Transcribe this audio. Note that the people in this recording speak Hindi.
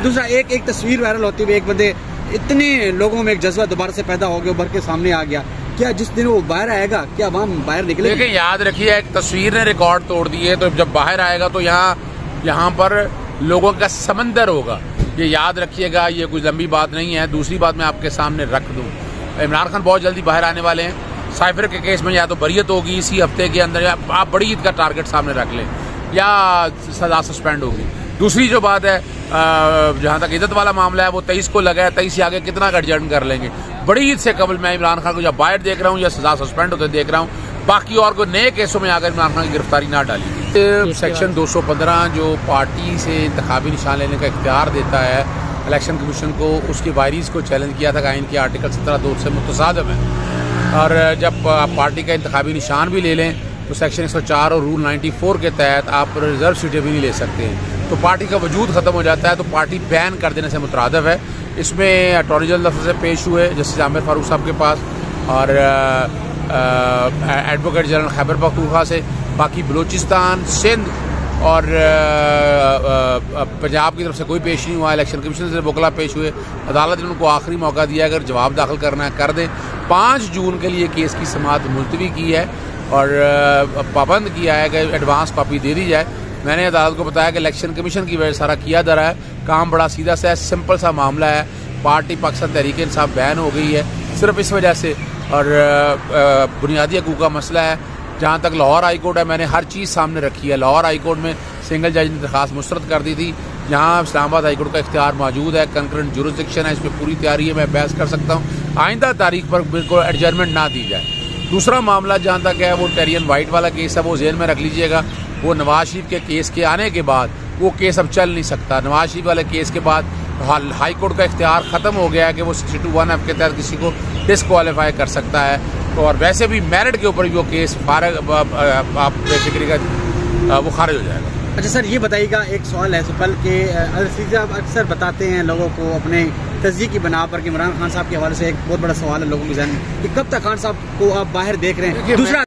दूसरा एक तस्वीर वायरल होती हुई, एक बंदे इतने लोगों में एक जज्बा दोबारा से पैदा हो गया, उभर के सामने आ गया। क्या जिस दिन वो बाहर आएगा क्या आवाम बाहर निकले? देखिए याद रखिए, एक तस्वीर ने रिकॉर्ड तोड़ दिए, तो जब बाहर आएगा तो यहाँ पर लोगों का समंदर होगा। ये याद रखिएगा, ये कोई लंबी बात नहीं है। दूसरी बात मैं आपके सामने रख दूं, इमरान खान बहुत जल्दी बाहर आने वाले हैं। साइफर के केस में या तो बरियत होगी इसी हफ्ते के अंदर, या आप बड़ी ईद का टारगेट सामने रख लें, या सजा सस्पेंड होगी। दूसरी जो बात है, जहाँ तक इज्जत वाला मामला है, वो 23 को लगा है, 23 से आगे कितना एडजर्न कर लेंगे। बड़ी ईद से कबल मैं इमरान खान को या बाहर देख रहा हूँ या सजा सस्पेंड होते देख रहा हूँ। बाकी और कोई नए केसों में आकर इमरान खान की गिरफ्तारी ना डाली। सेक्शन 215 जो पार्टी से इंतखाबी निशान लेने का इख्तियार देता है इलेक्शन कमीशन को, उसकी वायरीज को चैलेंज किया था कि आइन के आर्टिकल 17(2) से मुतसादिम है। और जब पार्टी का इंतखाबी निशान भी ले लें तो सेक्शन 104 और रूल 94 के तहत आप रिजर्व सीटें भी नहीं ले सकते हैं, तो पार्टी का वजूद ख़त्म हो जाता है। तो पार्टी बैन कर देने से मुतरादिफ है। इसमें अटॉर्नी जनरल से पेश हुए जस्टिस आमिर फारूक साहब के पास, और एडवोकेट जनरल खैबर पख्तूनख्वा से, बाकी बलूचिस्तान, सिंध और पंजाब की तरफ से कोई पेश नहीं हुआ। इलेक्शन कमीशन से वकला पेश हुए, अदालत ने उनको आखिरी मौका दिया, अगर जवाब दाखिल करना है कर दें। 5 जून के लिए केस की समाअत मुलतवी की है और पाबंद किया है कि एडवांस कॉपी दे दी जाए। मैंने अदालत को बताया कि इलेक्शन कमीशन की वजह सारा किया जा रहा है, काम बड़ा सीधा सा है, सिंपल सा मामला है। पार्टी पाकिस्तान तहरीक इंसाफ बैन हो गई है सिर्फ इस वजह से, और बुनियादी हकूक़ का मसला है। जहाँ तक लाहौर हाई कोर्ट है, मैंने हर चीज़ सामने रखी है। लाहौर हाई कोर्ट में सिंगल जज ने दरखास्त मुस्तरद कर दी थी, यहाँ इस्लामाबाद हाई कोर्ट का इख्तियार मौजूद है, कंकरेंट जुरिसडिक्शन है, इस पर पूरी तैयारी है, मैं बहस कर सकता हूँ। आइंदा तारीख पर बिल्कुल एडजर्नमेंट ना दी जाए। दूसरा मामला जहाँ तक है वो टेरियन वाइट वाला केस है, वो जेल में रख लीजिएगा। वो नवाज शरीफ के केस के आने के बाद वो केस अब चल नहीं सकता। नवाज शरीफ वाले केस के बाद हाई कोर्ट का इख्तियार ख़त्म हो गया है कि वो 62(1)(f) के तहत किसी को डिसक्वालीफाई कर सकता है। और वैसे भी मेरिट के ऊपर भी वो केस आप बेफिक्री का वो खारिज हो जाएगा। अच्छा सर, ये बताइएगा, एक सवाल है कल के अक्सर बताते हैं लोगों को अपने तस्दीक की बना पर कि इमरान खान साहब के हवाले से एक बहुत बड़ा सवाल है लोगों के ज़हन में कि कब तक खान साहब को आप बाहर देख रहे हैं। दूसरा